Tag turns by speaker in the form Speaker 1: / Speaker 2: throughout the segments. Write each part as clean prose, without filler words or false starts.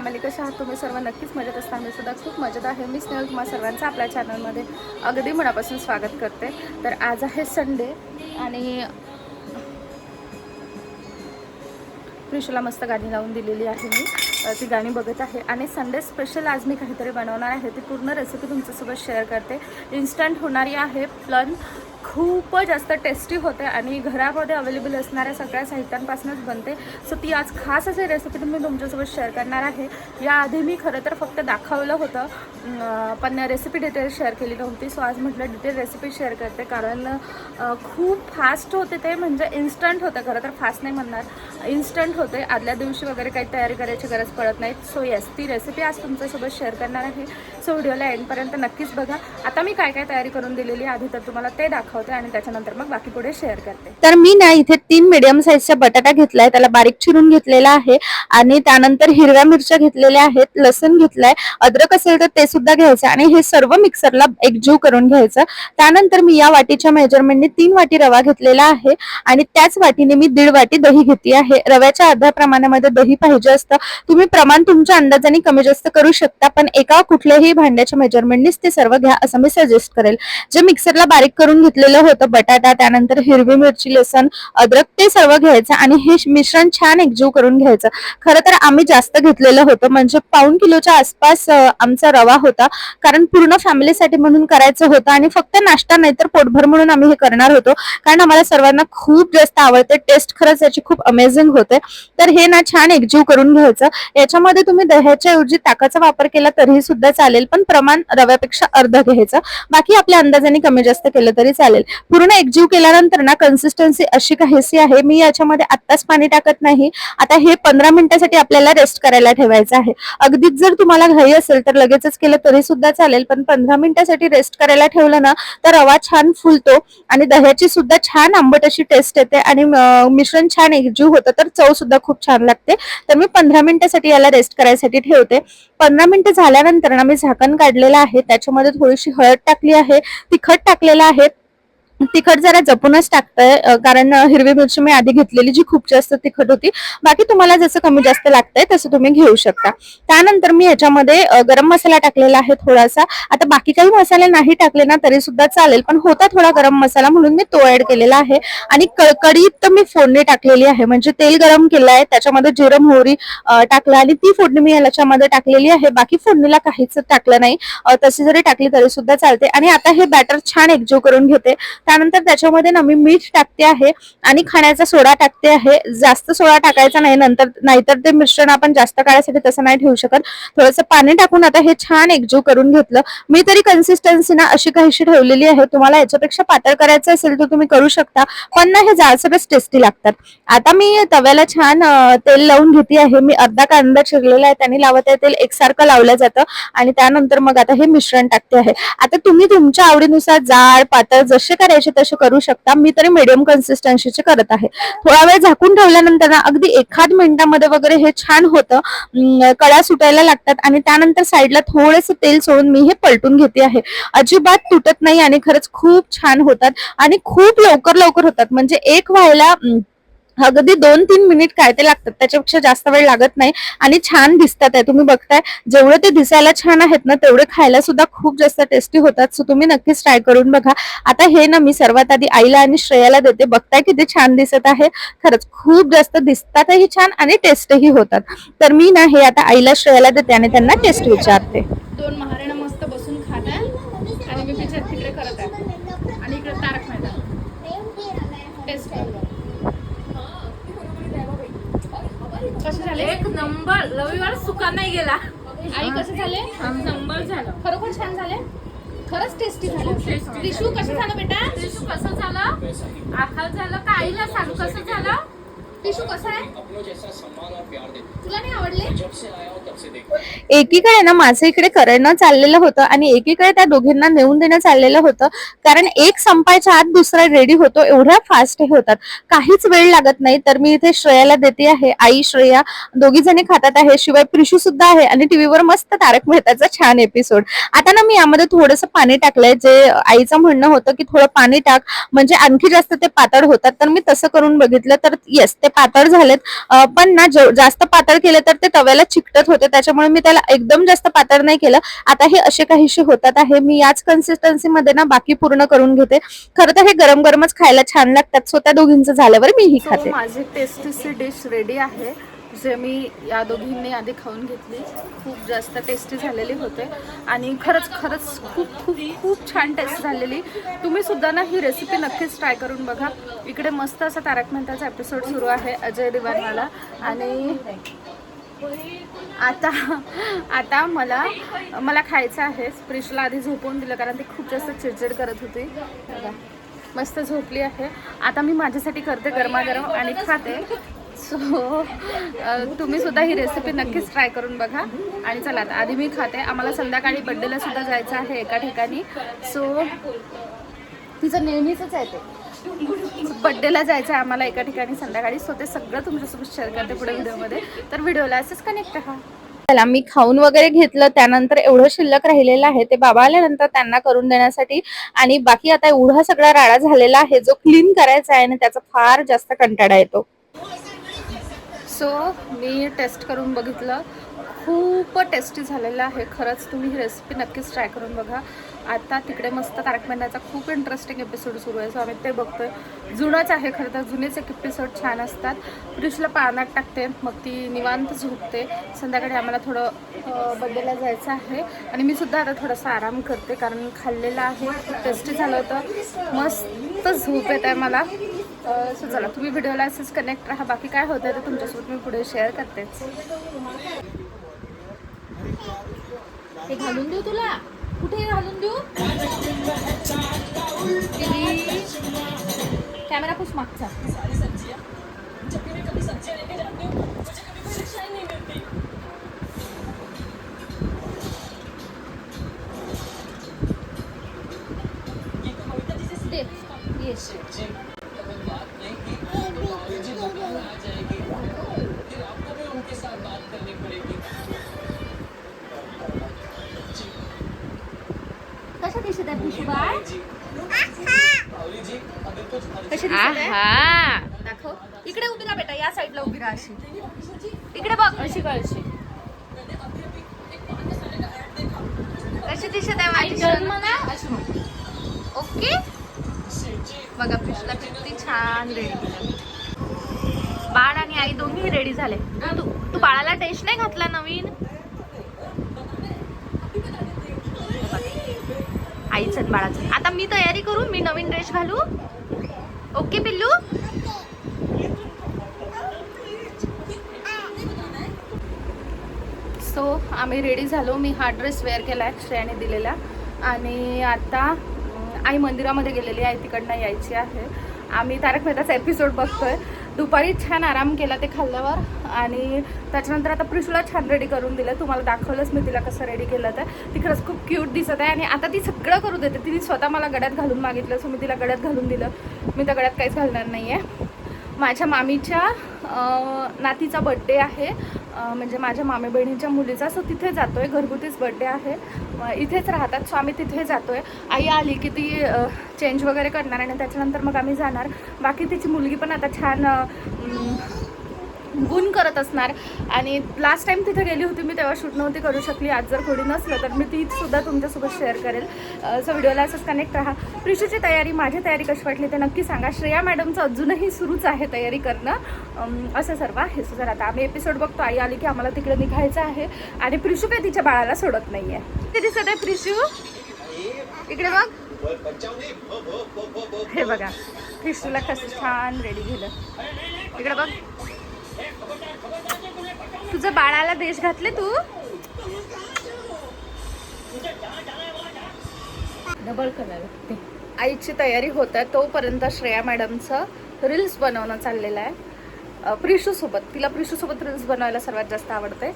Speaker 1: Family, कशा आहात तुम्ही सर्व? नक्कीच मजेत असता. मी सुद्धा खूप मजेत आहे. मी स्नेहल तुम्हा सर्वांचं आपल्या चॅनलमध्ये अगदी मनापासून स्वागत करते. तर आज आहे संडे आणि प्रिशूला मस्त गाणी लावून दिलेली आहे. मी ती गाणी बघत आहे आणि संडे स्पेशल आज मी काहीतरी बनवणार आहे. ती पूर्ण रेसिपी तुमच्यासोबत शेअर करते. इन्स्टंट होणारी आहे, पण खूप जास्त टेस्टी होते आणि घरामध्ये अवेलेबल असणाऱ्या सगळ्या साहित्यांपासूनच बनते. सो ती आज खास अशी रेसिपी मी तुमच्यासोबत शेअर करणार आहे. याआधी मी खरं तर फक्त दाखवलं होतं, पण रेसिपी डिटेल शेअर केली नव्हती. सो आज म्हटलं डिटेल रेसिपी शेअर करते, कारण खूप फास्ट होते ते, म्हणजे इन्स्टंट होतं. खरं तर फास्ट नाही म्हणणार, इन्स्टंट होते. आदल्या दिवशी वगैरे काही तयारी करायची गरज पडत नाही. सो येस, ती रेसिपी आज तुमच्यासोबत शेअर करणार आहे. सो व्हिडिओला एंडपर्यंत नक्कीच बघा. आता मी काय काय तयारी करून दिलेली आधी तर तुम्हाला ते दाखवते आणि त्याच्यानंतर मग बाकी पुढे शेअर करते.
Speaker 2: तर मी ना इथे 3 मीडियम साईजचा बटाटा घेतलाय, त्याला बारीक चिरून घेतलेला आहे आणि त्यानंतर हिरव्या मिरच्या घेतलेल्या आहेत, लसूण घेतलाय, अद्रक असेल तर ते सुद्धा घ्यायचं आणि हे सर्व मिक्सरला एकजीव करून घ्यायचं. त्यानंतर मी या वाटीच्या मेजरमेंटने 3 वाटी रवा घेतलेला आहे आणि त्याच वाटीने मी 1.5 वाटी दही घेतली आहे. रव्याच्या अर्ध्या प्रमाणामध्ये दही पाहिजे असतं. तुम्ही प्रमाण तुमच्या अंदाजाने कमी जास्त करू शकता, पण एका कुठल्याही भांड्याच्या मेजरमेंटनेच ते सर्व घ्या असं मी सजेस्ट करेल. जे मिक्सरला बारीक करून घेतलेलं होतं बटाटा, त्यानंतर हिरवी मिरची, लसण, अद्रक, ते सर्व घ्यायचं आणि हे मिश्रण छान एकजीव करून घ्यायचं. खरं तर आम्ही जास्त घेतलेलं होतं, म्हणजे 1.5 किलोच्या आसपास आमचा रवा होता, कारण पूर्ण फॅमिलीसाठी म्हणून करायचं होतं आणि फक्त नाश्ता नाही तर पोटभर म्हणून आम्ही हे करणार होतो, कारण आम्हाला सर्वांना खूप जास्त आवडते. टेस्ट खरंच याची खूप अमेझिंग होते. तर हे ना छान एकजीव करून घ्यायचं. याच्यामध्ये तुम्ही दह्याच्या ऐवजी ताकाचा वापर केला तरीही सुद्धा चालेल, पण प्रमाण रव्यापेक्षा अर्ध घ्यायचं. बाकी आपल्या अंदाजाने कमी जास्त केलं तरी चालेल. पूर्ण एकजीव केल्यानंतर ना कन्सिस्टन्सी अशी काहीशी आहे. मी याच्यामध्ये आत्ताच पाणी टाकत नाही. आता हे 15 मिनिटांसाठी आपल्याला रेस्ट करायला ठेवायचं आहे. अगदीच जर तुम्हाला घाई असेल तर लगेचच केलं तरी सुद्धा चालेल, पण 15 मिनिटांसाठी रेस्ट करायला ठेवलं ना तर रवा छान फुलतो आणि दह्याची सुद्धा छान आंबट अशी टेस्ट येते आणि मिश्रण छान एकजीव होतं, तर चव सुद्धा खूप छान लागते. तर मी 15 मिनिटांसाठी याला रेस्ट करायसाठी ठेवते. 15 मिनिटं झाल्यानंतर ना मी झाकण काढलेलं आहे, त्याच्यामध्ये थोडीशी हळद टाकली आहे, तिखट टाकलेलं आहे. तिखट जरा जपूनच टाकतंय, कारण हिरवी मिरची मी आधी घेतलेली जी खूप जास्त तिखट होती. बाकी तुम्हाला जसं कमी जास्त लागतंय तसं तुम्ही घेऊ शकता. त्यानंतर मी याच्यामध्ये गरम मसाला टाकलेला आहे थोडासा. आता बाकी काही मसाले नाही टाकले ना तरी सुद्धा चालेल, पण होता थोडा गरम मसाला म्हणून मी तो ऍड केलेला आहे. आणि कढईत मी फोडणी टाकलेली आहे, म्हणजे तेल गरम केलं आहे, त्याच्यामध्ये जिरं मोहरी टाकलं आणि ती फोडणी मी याच्यामध्ये टाकलेली आहे. बाकी फोडणीला काहीच टाकलं नाही, तशी जरी टाकली तरी सुद्धा चालते. आणि आता हे बॅटर छान एकजीव करून घेते. त्यानंतर त्याच्यामध्ये ना मी मीठ टाकते आहे आणि खाण्याचा सोडा टाकते आहे. जास्त सोडा टाकायचा नाही, नाहीतर ते मिश्रण आपण जास्त काळासाठी तसं नाही ठेवू शकत. थोडंसं पाणी टाकून आता हे छान एकजीव करून घेतलं. मी तरी कन्सिस्टन्सी ना अशी काहीशी ठेवलेली आहे. तुम्हाला याच्यापेक्षा पातळ करायचं असेल तर तुम्ही करू शकता, पण ना हे जाडसरच टेस्टी लागतात. आता मी तव्याला छान तेल लावून घेते आहे. मी अर्धा कांदा चिरलेला आहे, त्याने लावत आहे तेल, एकसारखं लावलं जातं. आणि त्यानंतर मग आता हे मिश्रण टाकते आहे. आता तुम्ही तुमच्या आवडीनुसार जाड पातळ जसे करायचे तसे करू शकता. मी तरी मीडियम कन्सिस्टन्सीचे करत आहे. थोडा वेळ झाकून ठेवल्यानंतर ना अगदी 1 मिनिटामध्ये वगैरे हे छान होतं. कळ्या सुटायला लागतात आणि त्यानंतर साईडला थोडंसं तेल सोडून मी हे पलटून घेते आहे. अजिबात तुटत नाही आणि खरंच खूप छान होतात आणि खूप लवकर होतात. म्हणजे एक व्हायला अगदी 2-3 मिनिट काय ते लागतात, त्याच्यापेक्षा जास्त वेळ लागत नाही आणि छान दिसतात आहे. तुम्ही बघताय जेवढे ते दिसायला छान आहेत ना तेवढे खायला सुद्धा खूप जास्त टेस्टी होतात. सो तुम्ही नक्कीच ट्राय करून बघा. आता हे ना मी सर्वात आधी आईला आणि श्रेयाला देते. बघताय किती छान दिसत आहे, खरंच खूप जास्त दिसतातही छान आणि टेस्टही होतात. तर मी ना हे आता आईला श्रेयाला देते आणि त्यांना टेस्ट विचारते.
Speaker 1: 2 महाराणा मस्त बसून खात आहे आणि मी पिक्चर तिकडे करत आहे आणि इकडे तारक मेहता टेस्ट करतो. कसे झाले?
Speaker 3: एक नंबर. रविवार सुका नाही गेला.
Speaker 1: आई कसे झाले?
Speaker 3: नंबर झालं.
Speaker 1: खरोखर छान झाले, खरंच टेस्टी झाले.
Speaker 3: टेस्टी.
Speaker 1: टिशू कसं झालं बेटा?
Speaker 3: टिशू कसं झालं? आहार झालं का? आईला सांग कसं झालं?
Speaker 1: टिशू कसा आहे? तुला नाही आवडले?
Speaker 2: एकीकडे ना माझं इकडे करणं चाललेलं होतं आणि एकीकडे त्या दोघींना नेऊन देणं चाललेलं होतं, कारण एक संपायच्या आत दुसरा रेडी होतो. एवढ्या फास्ट हे होतात, काहीच वेळ लागत नाही. तर मी इथे श्रेयाला देते आहे. आई श्रेया दोघी जणी खातात आहे, शिवाय प्रिशू सुद्धा आहे आणि टीव्हीवर मस्त तारक मेहताचा छान एपिसोड. आता ना मी यामध्ये थोडंसं पाणी टाकलंय. जे आईचं म्हणणं होतं की थोडं पाणी टाक म्हणजे आणखी जास्त ते पातळ होतात, तर मी तसं करून बघितलं तर येस ते पातळ झालेत, पण ना जास्त पातळ केले तर ते तव्याला चिकटत होते, त्याच्यामुळे मी त्याला एकदम जास्त पातळ नाही केलं. आता हे असे काहीसे होतात आहे. मी याच कन्सिस्टन्सी मध्ये ना बाकी पूर्ण करून घेते. खरं तर हे गरम गरमच खायला छान लागतात. स्वतः दोघींचं झाल्यावर मी ही खाते.
Speaker 1: माझी टेस्टीची डिश रेडी आहे, जे मी या दोघींनी आधी खाऊन घेतली. खूप जास्त टेस्टी झालेली होते आणि खरंच खूप खूप खूप छान टेस्ट झालेली. तुम्ही सुद्धा ना ही रेसिपी नक्कीच ट्राय करून बघा. इकडे मस्त असा तारक मेहताचा एपिसोड सुरू आहे अजय देवगणवाला. आणि आता मला खायचं आहे. प्रिशला आधी झोपवून दिलं कारण ती खूप जास्त चिडचिड करत होती. बघा मस्त झोपली आहे. आता मी माझ्यासाठी करते गरमागरम आणि खाते. सो तुम्ही सुद्धा ही रेसिपी नक्कीच ट्राय करून बघा. आणि चला आता आधी मी खाते. आम्हाला संध्याकाळी बड्डेला सुद्धा जायचं आहे एका ठिकाणी. सो तिचं नेहमीच आहे ते बड्डेला जायचं आहे आम्हाला एका ठिकाणी संध्याकाळी. सो ते सगळं तुमच्यासोबत शेअर करते पुढे व्हिडिओमध्ये. तर व्हिडिओला असंच कनेक्ट राहा.
Speaker 2: चला मी खाऊन वगैरे घेतलं. त्यानंतर एवढं शिल्लक राहिलेलं आहे ते बाबा आल्यानंतर त्यांना करून देण्यासाठी. आणि बाकी आता एवढा सगळा राडा झालेला आहे जो क्लीन करायचा आहे आणि त्याचा फार जास्त कंटाळा येतो.
Speaker 1: सो मी टेस्ट करून बघितलं, खूप टेस्टी झालेलं आहे. खरंच तुम्ही ही रेसिपी नक्कीच ट्राय करून बघा. आता तिकडे मस्त तारक मेहताचा खूप इंटरेस्टिंग एपिसोड सुरू आहे. सो आम्ही ते बघतोय. जुनंच आहे खरं तर, जुनेच एक एपिसोड छान असतात. प्रिशला पाळण्यात टाकते, मग ती निवांत झोपते. संध्याकाळी आम्हाला थोडं बड्डेला जायचं आहे आणि मी सुद्धा आता थोडासा आराम करते कारण खाल्लेलं आहे, खूप टेस्टी झालं होतं. मस्त झोप येत आहे मला. सो चला तुम्ही व्हिडिओला असंच कनेक्ट राहा. बाकी काय होतं ते तुमच्यासोबत मी पुढे शेअर करतेच.
Speaker 3: हे घालून देऊ तुला? कुठे घालून देऊ? कॅमेरा पुस मागचा. येस कशा दिसत आहे पिशू बाळ? कशी दिसत आहे? दाखव. इकडे उभी राहा बेटा, या साईडला उभी राहा. अशी इकडे बघ, अशी कळशी. कशी दिसत आहे माझी सोनू? ओके. बघा पिशूला किती छान रेडी केलं. बाळ आणि आई दोन्ही रेडी झाले. तू बाळाला टेस्ट नाही घातला नवीन? आईचं आणि बाळाचं. आता मी तयारी करू, मी नवीन ड्रेस घालू. ओके पिल्लू?
Speaker 1: सो आम्ही रेडी झालो. मी हा ड्रेस वेअर केला आहे श्रेयाने दिलेला. आणि आता आई मंदिरामध्ये गेलेली आहे, तिकडनं यायची आहे. आम्ही तारक मेहताचा एपिसोड बघतोय. दुपारी छान आराम केला ते खाल्ल्यावर. आणि त्याच्यानंतर आता प्रिशूला छान रेडी करून दिलं. तुम्हाला दाखवलंच मी तिला कसं रेडी केलं तर. ती खरंच खूप क्यूट दिसत आहे. आणि आता ती सगळं करू देते. तिने स्वतः मला गड्यात घालून मागितलं, सो मी तिला गड्यात घालून दिलं. मी त्या गड्यात काहीच घालणार नाही आहे. माझ्या मामीच्या नातीचा बड्डे आहे, म्हणजे माझ्या मामी बहिणीच्या मुलीचा. सो तिथे जातो आहे. घरगुतीच बड्डे आहे, इथेच राहतात. सो आम्ही तिथे जातो आहे. आई आली की ती चेंज वगैरे करणार आणि त्याच्यानंतर मग आम्ही जाणार. बाकी तिची मुलगी पण आता छान गुण करत असणार. आणि लास्ट टाइम तिथे गेली होती मी, तेव्हा शूट नव्हती करू शकली. आज जर कोणी नसलं तर मी ती सुद्धा तुमच्यासोबत शेअर करेल. सो व्हिडिओला असंच कनेक्ट राहा. प्रिशूची तयारी, माझी तयारी कशी वाटली ते नक्की सांगा. श्रेया मॅडमचं अजूनही सुरूच आहे तयारी करणं. असं सर्व आहे. सो जर आता आम्ही एपिसोड बघतो. आई आली की आम्हाला तिकडे निघायचं आहे. आणि प्रिशू काय तिच्या बाळाला सोडत नाही आहे. ते दिसत आहे प्रिशू? इकडे बघ. हे बघा प्रिशूला कसं छान रेडी केलं. इकडे बघ. तुझं बाळाला देश घातले तू? Double colour. आईची तयारी होत आहे तोपर्यंत श्रेया मॅडमचं रील्स बनवणं चाललेलं आहे प्रिशूसोबत. तिला प्रिशूसोबत रील्स बनवायला सर्वात जास्त आवडते.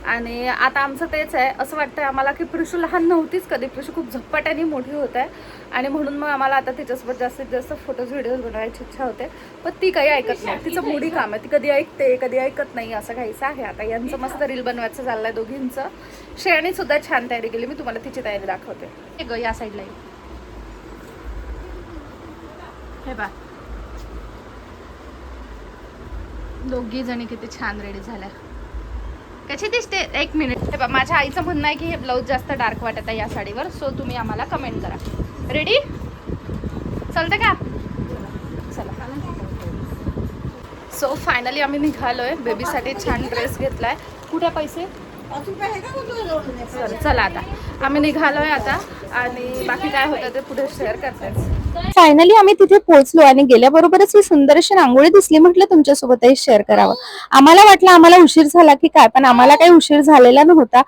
Speaker 1: आणि आता आमचं तेच आहे. असं वाटतंय आम्हाला की प्रिशू लहान नव्हतीच कधी. प्रिशू खूप झपाट्याने मोठी होत आहे आणि म्हणून मग आम्हाला आता तिच्यासोबत जास्तीत जास्त फोटोज व्हिडिओज बनवायची इच्छा होते. पण ती काही ऐकत नाही. तिचं मोडी काम आहे. ती कधी ऐकते कधी ऐकत नाही, असं काहीचं आहे. आता यांचं मस्त रील बनवायचं चाललंय दोघींचं. श्रेयाने सुद्धा छान तयारी केली. मी तुम्हाला तिची तयारी दाखवते. ग या साईडला हे बा.
Speaker 3: दोघी जणी किती छान रेडी झाल्या. कशी दिसते? एक मिनिट. हे बघ, माझ्या आईचं म्हणणं आहे की हे ब्लाऊज जास्त डार्क वाटत आहे या साडीवर, सो तुम्ही आम्हाला कमेंट करा. रेडी? चालतं का? चला. सो फायनली आम्ही निघालोय. बेबीसाठी छान ड्रेस घेतलाय. कुठे पैसे? चला आता आम्ही निघालोय आता, आणि बाकी काय होतं ते पुढे शेअर करतेच.
Speaker 2: फायनली आम्ही तिथे पोहोचलो आणि गेल्याबरोबरच ही सुंदर अशी रांगोळी दिसली, म्हटलं तुमच्यासोबतही शेअर करावं. आम्हाला वाटलं आम्हाला उशीर झाला की काय, पण आम्हाला काही उशीर झालेला नव्हता.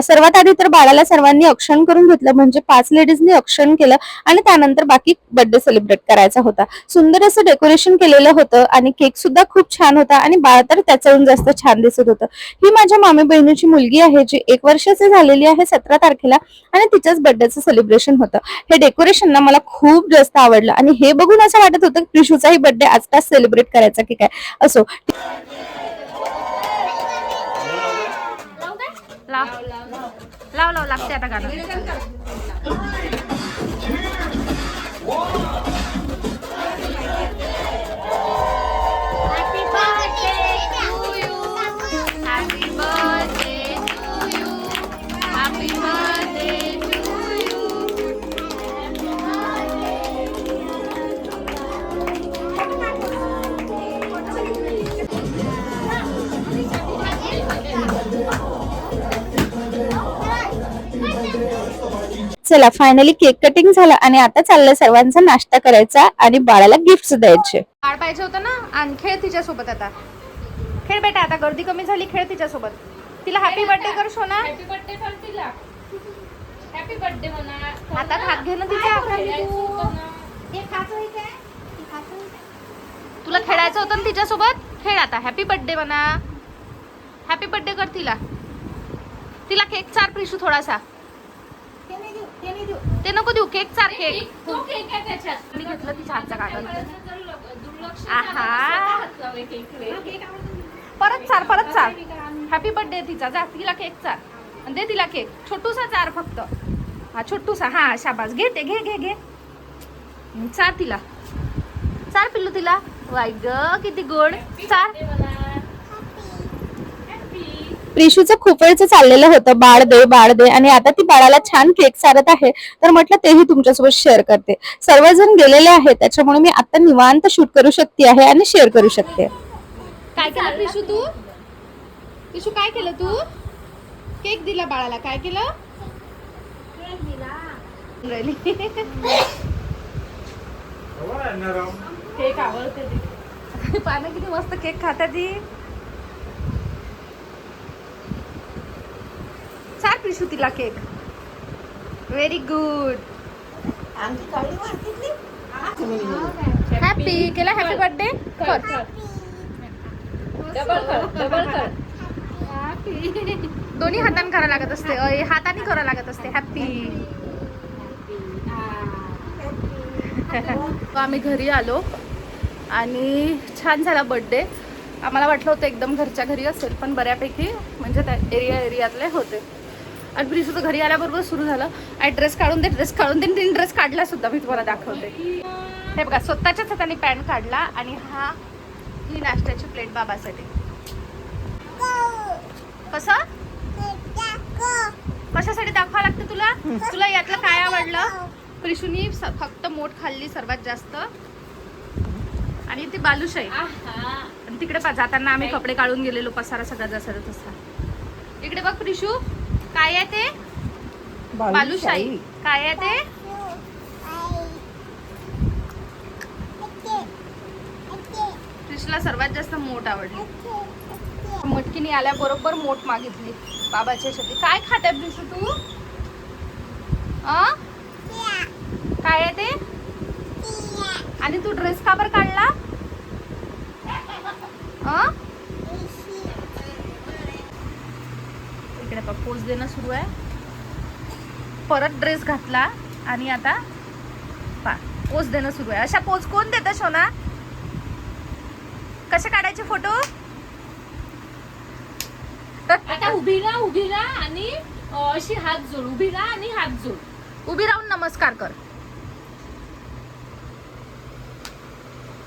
Speaker 2: सर्वात आधी तर बाळाला सर्वांनी औक्षण करून घेतलं, म्हणजे 5 लेडीजनी औक्षण केलं आणि त्यानंतर बाकी बर्थडे सेलिब्रेट करायचा होता. सुंदर असं डेकोरेशन केलेलं होतं आणि केक सुद्धा खूप छान होता आणि बाळ तर त्याच्याहून जास्त छान दिसत होतं. ही माझ्या मामी बहिणीची मुलगी आहे, जी 1 वर्षाची झालेली आहे 17 तारखेला, आणि तिच्याच बर्थडेचं सेलिब्रेशन होतं. हे डेकोरेशन ना मला खूप जास्त आवडलं आणि हे बघून असं वाटत होतं की प्रिशूचाही बर्थडे आजटाच सेलिब्रेट करायचा की काय. असो,
Speaker 3: लाव लाव लाव लागते आता गाणं. Happy birthday to you, happy birthday to you, happy birthday to you.
Speaker 2: चला फायनली केक कटिंग झालं आणि आता चाललंय सर्वांचा नाश्ता करायचा आणि बाळाला गिफ्ट द्यायचे.
Speaker 3: बाळ पाहिजे होतं ना, आणि खेळ तिच्यासोबत आता. खेळ बेटा, आता गर्दी कमी झाली, खेळ तिच्यासोबत. तिला हॅपी बर्थडे कर शोना.
Speaker 4: हॅपी बर्थडे कर तिला. हॅपी बर्थडे म्हणा.
Speaker 3: हातात हात घे ना तिच्या. तुला खेळायचं होतं ना तिच्यासोबत, खेळ आता. हॅपी बर्थडे म्हणा, हॅपी बर्थडे कर तिला. तिला केक चार प्रिशू थोडासा. ते नको देऊ, केक चार. केक
Speaker 4: तो केक आहे त्याच्यात.
Speaker 3: मी घेतलं तिच्या हातचा काढून.
Speaker 4: दुर्लक्ष
Speaker 3: आहा, परत चार, परत चार. हॅपी बर्थडे तिचा. जा तिला केक चार आणि दे तिला केक. छोटूसा चार फक्त. हा छोटूसा. हा शाबास. घे ते, घे घे घे. चार तिला. चार पिल्लू तिला. वाय ग किती गोड. चार.
Speaker 2: प्रिशूचं खूप वेळचं चाललेलं होतं बाळ दे, आणि आता ती बाळाला छान केक चारत आहे, तर म्हटलं तेही तुमच्यासोबत शेअर करते. सर्वजण गेलेले आहेत, त्याच्यामुळे मी आता निवांत शूट करू शकते आहे आणि शेअर करू शकते.
Speaker 3: काय केलं प्रिशू तू? प्रिशू काय केलं तू? केक दिला बाळाला. काय केलं? केक आवडते. पानं किती मस्त केक खातात ती. चार प्रिशू तिला केक. Very good. हॅपी केला. हॅपी बर्थडे कर.
Speaker 4: डबल कर, डबल कर.
Speaker 3: दोन्ही हाताने करावं लागत असते. हाताने करावं लागत असते. हॅपी. आम्ही घरी आलो आणि छान झाला बर्थडे. आम्हाला वाटलं होतं एकदम घरच्या घरी असेल, पण बऱ्यापैकी म्हणजे त्या एरियातले होते. आणि प्रिशूचं घरी आल्याबरोबर सुरू झालं, आई ड्रेस काढून दे, ड्रेस काढून दे. तीन ड्रेस काढला सुद्धा, मी तुम्हाला दाखवते. हे बघा, स्वतःच्याच हाताने पॅन्ट काढला आणि ही नाश्त्याची प्लेट बाबासाठी. कसं? कशासाठी दाखवा लागतं तुला? तुला यातलं काय आवडलं? प्रिशूनी फक्त मोठ खाल्ली सर्वात जास्त, आणि ती बालुशाही. आणि तिकडे जाताना आम्ही कपडे काढून गेलेलो, पसारा सगळा जसा तसा. इकडे बघ प्रिशू, काय आहे ते? बालुशाही. काय आहे ते? प्रिशूला सर्वात जास्त मोठ आवडली. मटकीने आल्याबरोबर मोठ मागितली बाबाच्या शेती. काय खाते प्रिशू तू? काय आहे ते? आणि तू ड्रेस का बरं काढला? इकडे बघ, पोज देणं सुरू आहे. परत ड्रेस घातला आणि आता पोज देणं सुरू आहे. अशा पोज कोण देतं सोना? कसे काढायचे फोटो?
Speaker 4: आता उभी राहा आणि अशी हात जोड. उभी राहा आणि हात जोड.
Speaker 3: उभी राहून नमस्कार कर.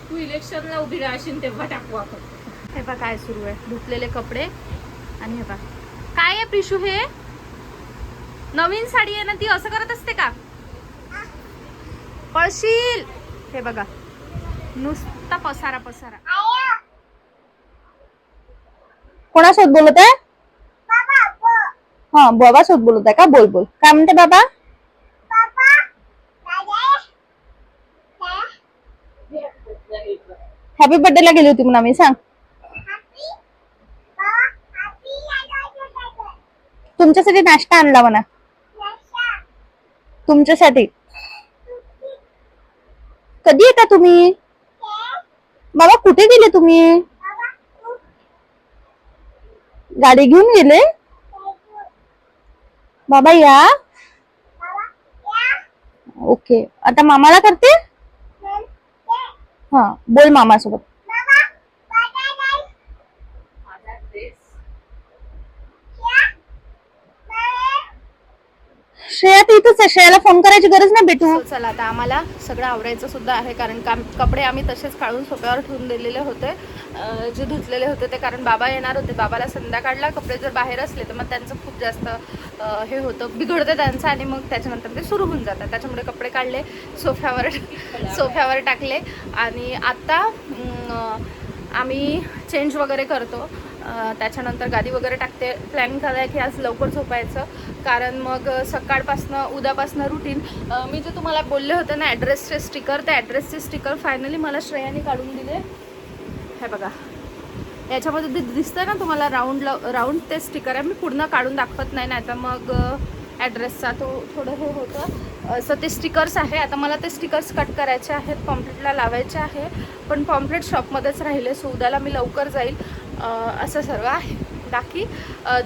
Speaker 4: तू इलेक्शनला उभी राहशील तेव्हा टाकू आपण.
Speaker 3: हे पहा काय सुरू आहे, धुतलेले कपडे. आणि हे पहा काय आहे प्रिशू, हे नवीन साडी आहे ना ती असं करत असते का? पळशील. हे बघा नुसता पसारा पसारा.
Speaker 2: कोणासोबत बोलत आहे? हा बाबा सोबत बोलत आहे का? बोल बोल, काय म्हणते बाबा? हॅपी बर्थडे ला गेली होती म्हणा मी, सांग. तुमच्यासाठी नाश्ता आणला म्हणा. तुमच्यासाठी. कधी येता तुम्ही? बाबा कुठे गेले तुम्ही? गाडी घेऊन गेले? बाबा या. ओके, आता मामाला करते. हा बोल मामा सोबत. श्रेया तर इथंच आहे, श्रेयाला फोन करायची गरज नाही बेटू.
Speaker 3: So, चला आता आम्हाला सगळं आवरायचं सुद्धा आहे, कारण कपडे आम्ही तसेच काढून सोप्यावर ठेवून दिलेले होते, जे धुतलेले होते ते. कारण बाबा येणार होते, बाबाला संध्याकाळला कपडे जर बाहेर असले तर मग त्यांचं खूप जास्त हे होतं, बिघडतं त्यांचं, आणि मग त्याच्यानंतर ते सुरू होऊन जातात. त्याच्यामुळे कपडे काढले, सोफ्यावर टाकले. आणि आता आम्ही चेंज वगैरे करतो, त्याच्यानंतर गादी वगैरे टाकते. प्लॅनिंग करायला की आज लवकर झोपायचं, कारण मग सकाळपासनं उद्यापासनं रुटीन. मी जे तुम्हाला बोलले होते ना ॲड्रेसचे स्टिकर, ते ॲड्रेसचे स्टिकर फायनली मला श्रेयाने काढून दिले. हे बघा याच्यामध्ये दिसतं ना तुम्हाला राऊंड ते स्टिकर आहे. मी पूर्ण काढून दाखवत नाही, नाही तर मग ॲड्रेसचा थोडं हे होतं. असं ते स्टिकर्स आहे. आता मला ते स्टिकर्स कट करायचे आहेत, पॉम्प्लेटला लावायचे आहे, पण पॉम्प्लेट शॉपमध्येच राहिले. सो उद्याला मी लवकर जाईल, असं सर्व आहे. बाकी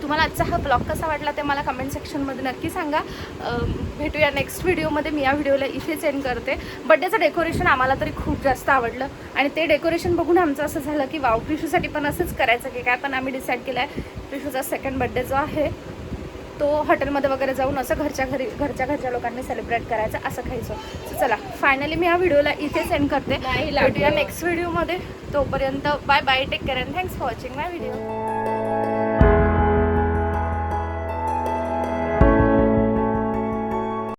Speaker 3: तुम्हाला आजचा हा ब्लॉग कसा वाटला ते मला कमेंट सेक्शनमध्ये नक्की सांगा. भेटूया नेक्स्ट व्हिडिओमध्ये. मी या व्हिडिओला इथेच एंड करते. बड्डेचं डेकोरेशन आम्हाला तरी खूप जास्त आवडलं, आणि ते डेकोरेशन बघून आमचं असं झालं की वाव, प्रिशूसाठी पण असंच करायचं की काय. पण आम्ही डिसाईड केलं आहे प्रिशूचा सेकंड बड्डे जो आहे तो हॉटेलमध्ये वगैरे जाऊन असं घरच्या लोकांनी सेलिब्रेट करायचं, असं खायचं. सो चला फायनली मी या व्हिडिओला इथेच एंड करते. भेटूया नेक्स्ट व्हिडिओमध्ये. तोपर्यंत bye bye, take care and thanks for watching my video.